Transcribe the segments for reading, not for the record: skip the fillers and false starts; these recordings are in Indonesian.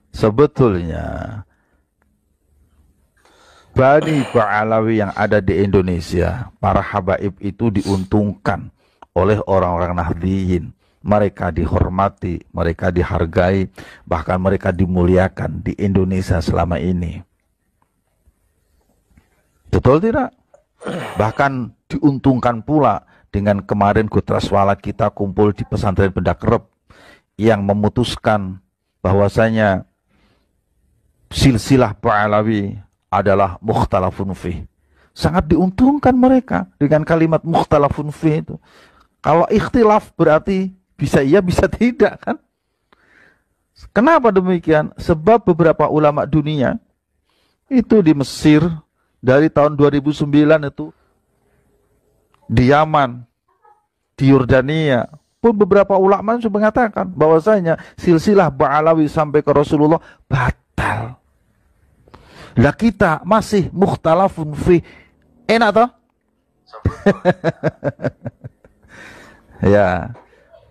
Sebetulnya Bani Ba'alawi yang ada di Indonesia, para habaib itu diuntungkan oleh orang-orang Nahdliyin. Mereka dihormati, mereka dihargai, bahkan mereka dimuliakan di Indonesia selama ini. Betul tidak? Bahkan diuntungkan pula dengan kemarin Gutraswala kita kumpul di pesantren Benda Kerep yang memutuskan bahwasanya silsilah Ba'alawi adalah mukhtalafun fih. Sangat diuntungkan mereka dengan kalimat mukhtalafun fih itu. Kalau ikhtilaf berarti bisa iya bisa tidak kan? Kenapa demikian? Sebab beberapa ulama dunia itu di Mesir dari tahun 2009 itu, di Yaman, di Yordania pun beberapa ulama sudah mengatakan bahwasanya silsilah Ba'alawi sampai ke Rasulullah batal. Lah kita masih mukhtalafun fi. Enak toh? Ya.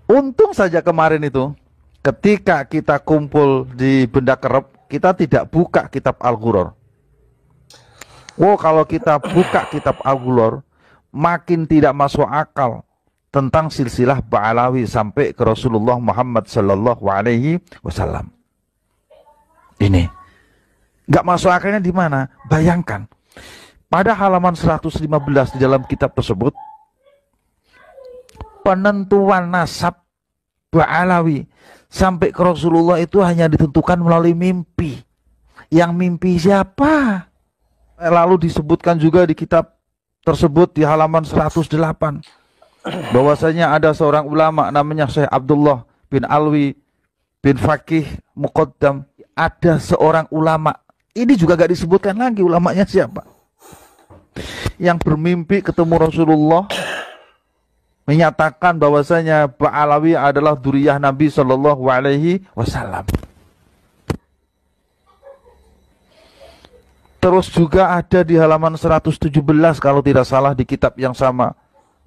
Untung saja kemarin itu ketika kita kumpul di Benda Kerep, kita tidak buka kitab Al-Ghuror. Oh, kalau kita buka kitab Al-Ghuror, makin tidak masuk akal tentang silsilah Ba'alawi sampai ke Rasulullah Muhammad sallallahu alaihi wasallam. Ini nggak masuk akalnya di mana? Bayangkan, pada halaman 115 di dalam kitab tersebut, penentuan nasab Ba'alawi sampai ke Rasulullah itu hanya ditentukan melalui mimpi. Yang mimpi siapa? Lalu disebutkan juga di kitab tersebut di halaman 108 bahwasanya ada seorang ulama namanya Syekh Abdullah bin Alwi bin Faqih Muqaddam. Ada seorang ulama, ini juga gak disebutkan lagi ulamanya siapa, yang bermimpi ketemu Rasulullah, menyatakan bahwasanya Ba'alawi adalah dzurriyyah Nabi Shallallahu alaihi wasallam. Terus juga ada di halaman 117 kalau tidak salah di kitab yang sama,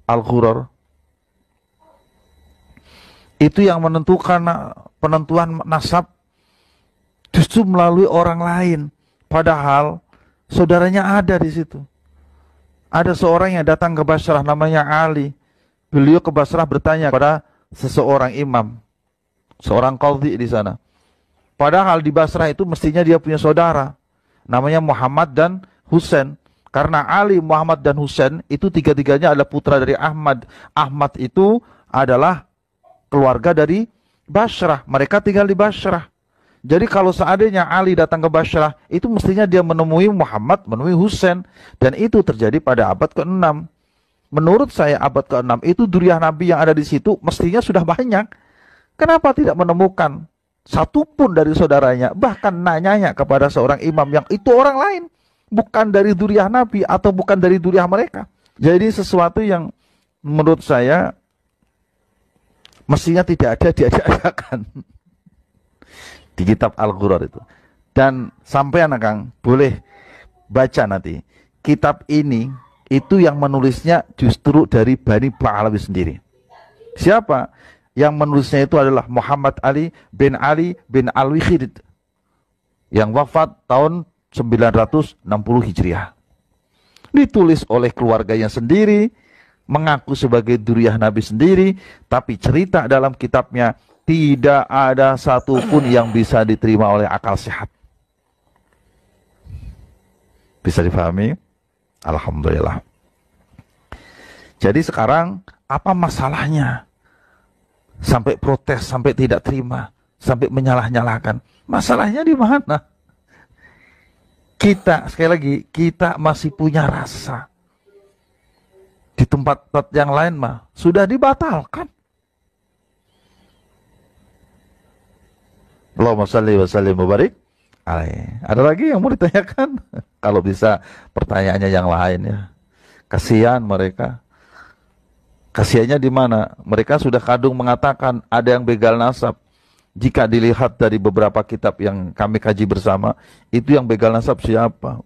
Al-Ghuror. Itu yang menentukan penentuan nasab justru melalui orang lain, padahal saudaranya ada di situ. Ada seorang yang datang ke Basrah namanya Ali. Beliau ke Basrah bertanya kepada seseorang imam, seorang qadhi di sana. Padahal di Basrah itu mestinya dia punya saudara, namanya Muhammad dan Husain. Karena Ali, Muhammad dan Husain itu tiga-tiganya adalah putra dari Ahmad. Ahmad itu adalah keluarga dari Basrah. Mereka tinggal di Basrah. Jadi kalau seandainya Ali datang ke Basrah, itu mestinya dia menemui Muhammad, menemui Husain. Dan itu terjadi pada abad ke-6. Menurut saya abad ke-6 itu dzurriyyah Nabi yang ada di situ mestinya sudah banyak. Kenapa tidak menemukan satupun dari saudaranya? Bahkan nanyanya kepada seorang imam yang itu orang lain, bukan dari dzurriyyah Nabi atau bukan dari dzurriyyah mereka. Jadi sesuatu yang menurut saya mestinya tidak ada diajak-ajakan di kitab Al-Ghuror itu. Dan sampean Kang boleh baca nanti kitab ini. Itu yang menulisnya justru dari Bani Ba'alawi sendiri. Siapa? Yang menulisnya itu adalah Muhammad Ali bin Alwi Khidid, yang wafat tahun 960 Hijriah. Ditulis oleh keluarganya sendiri, mengaku sebagai dzurriyyah Nabi sendiri, tapi cerita dalam kitabnya tidak ada satupun yang bisa diterima oleh akal sehat. Bisa dipahami? Alhamdulillah. Jadi sekarang apa masalahnya? Sampai protes, sampai tidak terima, sampai menyalah-nyalahkan. Masalahnya di mana? Kita, sekali lagi, kita masih punya rasa. Di tempat-tempat yang lain mah sudah dibatalkan. Allahumma shalli wa sallim wa barik. Ada lagi yang mau ditanyakan? Kalau bisa pertanyaannya yang lain ya. Kasihan mereka. Kasihannya di mana? Mereka sudah kadung mengatakan ada yang begal nasab. Jika dilihat dari beberapa kitab yang kami kaji bersama, itu yang begal nasab siapa?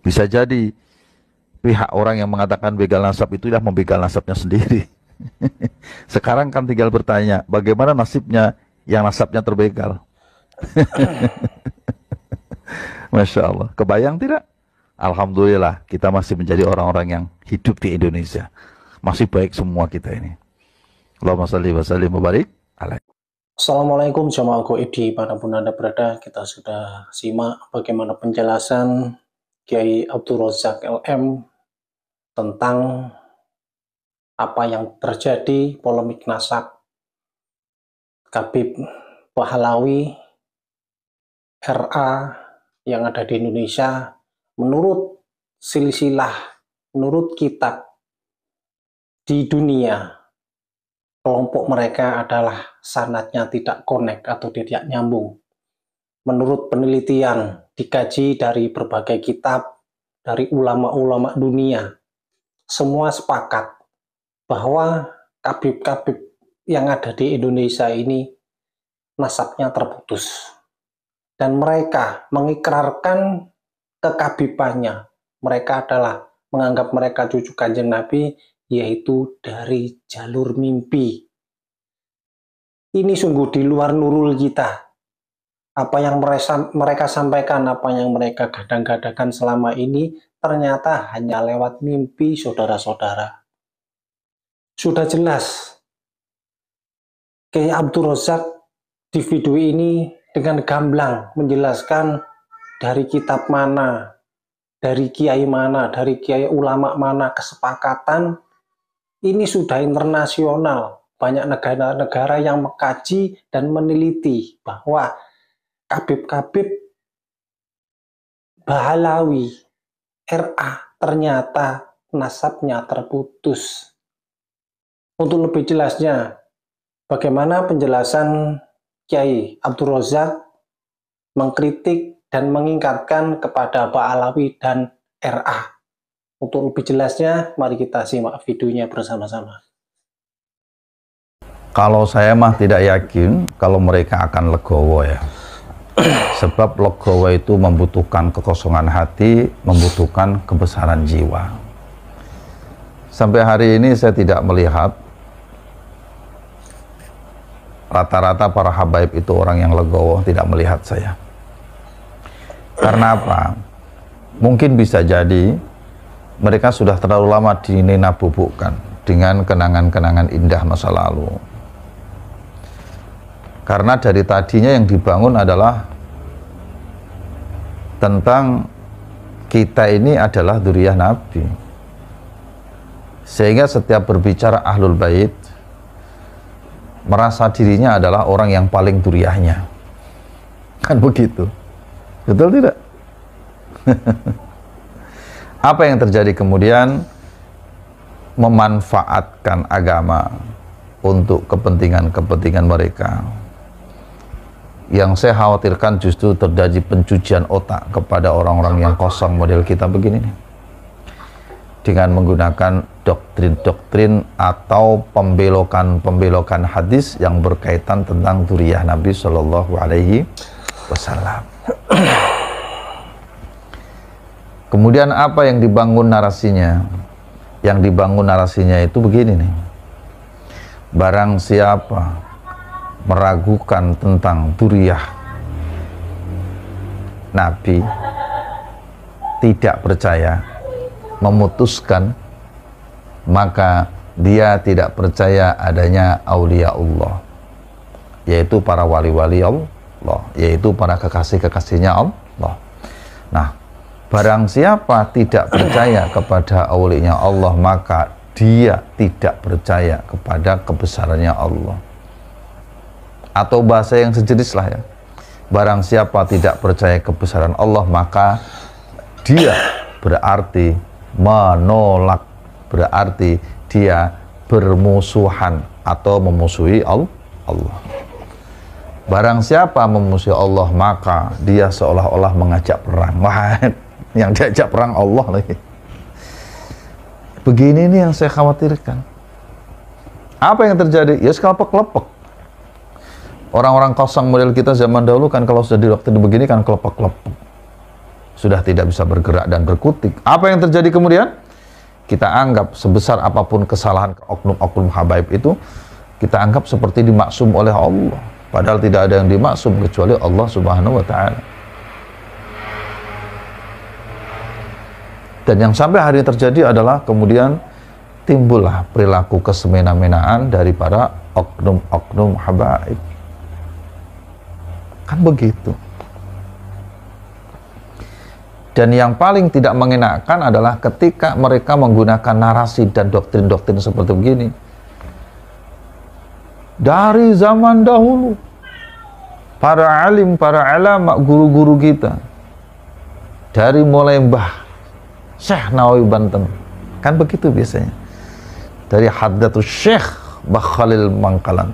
Bisa jadi pihak orang yang mengatakan begal nasab itu adalah membegal nasabnya sendiri. Sekarang kan tinggal bertanya, bagaimana nasibnya yang nasabnya terbegal? Masya Allah. Kebayang tidak? Alhamdulillah kita masih menjadi orang-orang yang hidup di Indonesia. Masih baik semua kita ini. Allahumma shalli wa sallim wa barik alaihi. Assalamualaikum jamaah goib dimanapun Anda berada. Kita sudah simak bagaimana penjelasan Kiai Abdul Razak LM tentang apa yang terjadi, polemik nasab Habib Pahlawi RA yang ada di Indonesia. Menurut silsilah, menurut kitab di dunia, kelompok mereka adalah sanadnya tidak connect atau tidak nyambung. Menurut penelitian dikaji dari berbagai kitab, dari ulama-ulama dunia, semua sepakat bahwa kabib-kabib yang ada di Indonesia ini nasabnya terputus. Dan mereka mengikrarkan kekabibannya. Mereka adalah menganggap mereka cucu Kanjeng Nabi, yaitu dari jalur mimpi. Ini sungguh di luar nurul kita. Apa yang mereka sampaikan, apa yang mereka gadang-gadangkan selama ini, ternyata hanya lewat mimpi saudara-saudara. Sudah jelas, Kiai Abdul Razak di video ini dengan gamblang menjelaskan dari kitab mana, dari kiai mana, dari kiai ulama mana, kesepakatan ini sudah internasional. Banyak negara-negara yang mengkaji dan meneliti bahwa kabib-kabib Pahlawi RA ternyata nasabnya terputus. Untuk lebih jelasnya, bagaimana penjelasan Kiai Abdul Razak mengkritik dan mengingkatkan kepada Pahlawi dan RA. Untuk lebih jelasnya, mari kita simak videonya bersama-sama. Kalau saya mah tidak yakin kalau mereka akan legowo ya. Sebab legowo itu membutuhkan kekosongan hati, membutuhkan kebesaran jiwa. Sampai hari ini saya tidak melihat rata-rata para habaib itu orang yang legowo, tidak melihat saya. Karena apa? Mungkin bisa jadi mereka sudah terlalu lama dinabubukkan dengan kenangan-kenangan indah masa lalu. Karena dari tadinya yang dibangun adalah tentang kita ini adalah dzurriyyah Nabi. Sehingga setiap berbicara Ahlul Bait merasa dirinya adalah orang yang paling dzurriyyahnya. Kan begitu. Betul tidak? Apa yang terjadi kemudian? Memanfaatkan agama untuk kepentingan-kepentingan mereka. Yang saya khawatirkan justru terjadi pencucian otak kepada orang-orang yang kosong model kita begini nih. Dengan menggunakan doktrin-doktrin atau pembelokan-pembelokan hadis yang berkaitan tentang dzurriyyah Nabi Shallallahu Alaihi Wasallam. Kemudian apa yang dibangun narasinya? Yang dibangun narasinya itu begini nih. Barang siapa meragukan tentang dzurriyyah Nabi, tidak percaya, memutuskan, maka dia tidak percaya adanya aulia Allah, yaitu para wali-wali Allah, yaitu para kekasih-kekasihnya Allah. Nah, barang siapa tidak percaya kepada aulinya Allah, maka dia tidak percaya kepada kebesarannya Allah. Atau bahasa yang sejenis lah ya, barang siapa tidak percaya kebesaran Allah, maka dia berarti menolak, berarti dia bermusuhan atau memusuhi Allah. Barang siapa memusuhi Allah, maka dia seolah-olah mengajak perang. Wah, yang diajak perang Allah lagi. Begini nih yang saya khawatirkan. Apa yang terjadi? Ya kelepek-kelepek. Orang-orang kosong model kita zaman dahulu kan kalau sudah di waktu begini kan kelepek-kelepek. Sudah tidak bisa bergerak dan berkutik. Apa yang terjadi kemudian? Kita anggap sebesar apapun kesalahan oknum-oknum habaib itu, kita anggap seperti dimaksum oleh Allah. Padahal tidak ada yang dimaksum kecuali Allah Subhanahu wa ta'ala. Dan yang sampai hari ini terjadi adalah kemudian timbullah perilaku kesemena-menaan dari para oknum-oknum habaib. Kan begitu. Dan yang paling tidak mengenakan adalah ketika mereka menggunakan narasi dan doktrin-doktrin seperti begini. Dari zaman dahulu, para alim, para ulama, guru-guru kita, dari mulai Mbah Syekh Nawawi Banten, kan begitu biasanya. Dari Hadratus Syekh Mbah Khalil Mangkalan,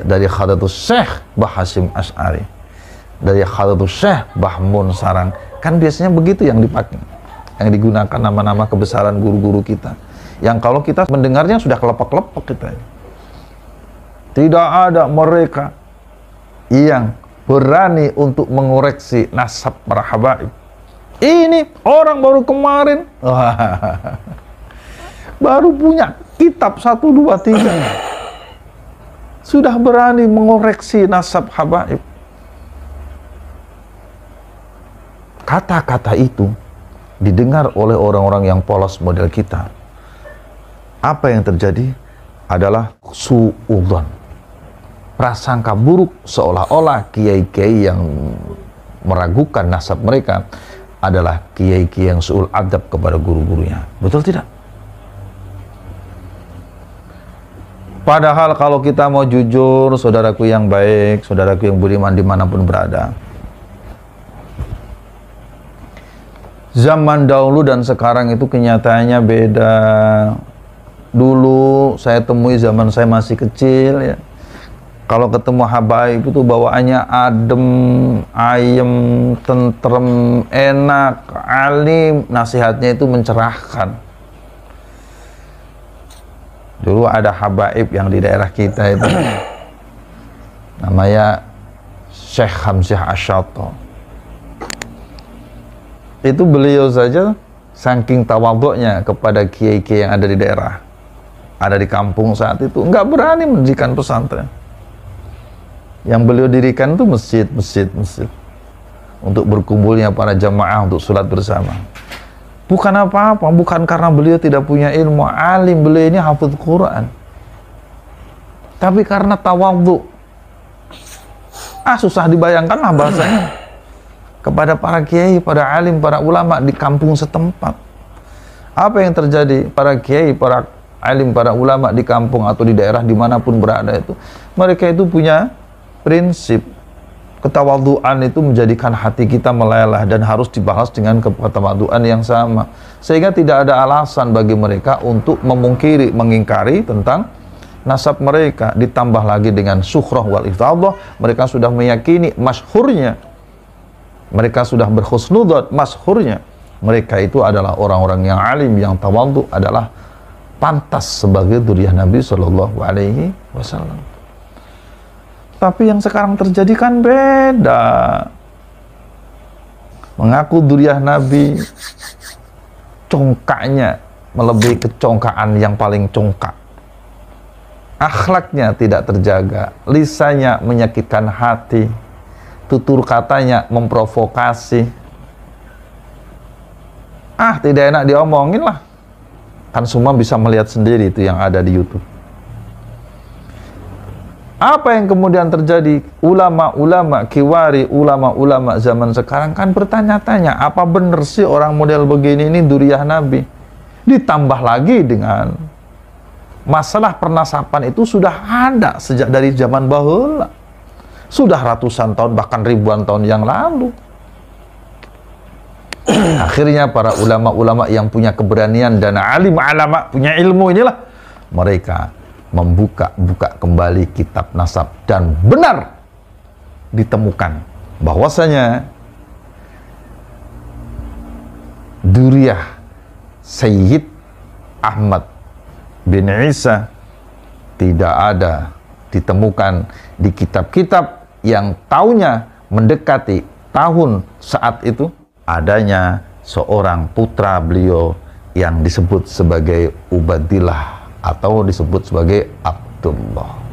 dari Hadratus Syekh Mbah Hasyim Asy'ari, dari Hadratus Syekh Mbah Mun Sarang, kan biasanya begitu yang dipakai, yang digunakan nama-nama kebesaran guru-guru kita, yang kalau kita mendengarnya sudah kelepek-kelepek kita. Tidak ada mereka yang berani untuk mengoreksi nasab para habaib. Ini orang baru kemarin baru punya kitab 1, 2, 3 sudah berani mengoreksi nasab habaib. Kata-kata itu didengar oleh orang-orang yang polos model kita. Apa yang terjadi adalah suudzon, prasangka buruk, seolah-olah kiai-kiai yang meragukan nasab mereka adalah kiai-kiai yang suul adab kepada guru-gurunya. Betul tidak? Padahal kalau kita mau jujur, saudaraku yang baik, saudaraku yang budiman dimanapun berada, zaman dahulu dan sekarang itu kenyataannya beda. Dulu saya temui zaman saya masih kecil ya, kalau ketemu habaib itu bawaannya adem, ayem, tentrem, enak, alim, nasihatnya itu mencerahkan. Dulu ada habaib yang di daerah kita itu namanya Syekh Hamzah Asy'ato. Itu beliau saja saking tawadhu'nya kepada kiai-kiai yang ada di daerah, ada di kampung saat itu, enggak berani mendirikan pesantren. Yang beliau dirikan itu masjid untuk berkumpulnya para jamaah untuk sholat bersama. Bukan apa-apa, bukan karena beliau tidak punya ilmu, alim, beliau ini hafidz Quran, tapi karena tawadhu. Susah dibayangkan lah bahasanya kepada para kiai, para alim, para ulama di kampung setempat. Apa yang terjadi? Para kiai, para alim, para ulama di kampung atau di daerah dimanapun berada itu, mereka itu punya prinsip ketawadhuan itu menjadikan hati kita meleleh dan harus dibahas dengan ketawadhuan yang sama, sehingga tidak ada alasan bagi mereka untuk memungkiri, mengingkari tentang nasab mereka. Ditambah lagi dengan sukhrah wal iftadah, mereka sudah meyakini masyhurnya, mereka sudah berhusnudzon masyhurnya mereka itu adalah orang-orang yang alim, yang tawadhu, adalah pantas sebagai dzurriyyah Nabi Shallallahu Alaihi Wasallam. Tapi yang sekarang terjadi kan beda. Mengaku dzurriyyah Nabi, congkaknya melebihi kecongkaan yang paling congkak. Akhlaknya tidak terjaga, lisannya menyakitkan hati, tutur katanya memprovokasi. Tidak enak diomongin lah. Kan semua bisa melihat sendiri itu yang ada di YouTube. Apa yang kemudian terjadi? Ulama-ulama kiwari, ulama-ulama zaman sekarang kan bertanya-tanya, apa benar sih orang model begini ini dzurriyyah Nabi? Ditambah lagi dengan masalah pernasaban itu sudah ada sejak dari zaman baheula. Sudah ratusan tahun, bahkan ribuan tahun yang lalu. Akhirnya para ulama-ulama yang punya keberanian dan alim ulama punya ilmu inilah, mereka membuka kembali kitab nasab dan benar ditemukan bahwasanya dzurriyyah Sayyid Ahmad bin Isa tidak ada ditemukan di kitab-kitab yang tahunnya mendekati tahun saat itu adanya seorang putra beliau yang disebut sebagai Ubadillah atau disebut sebagai Abdullah.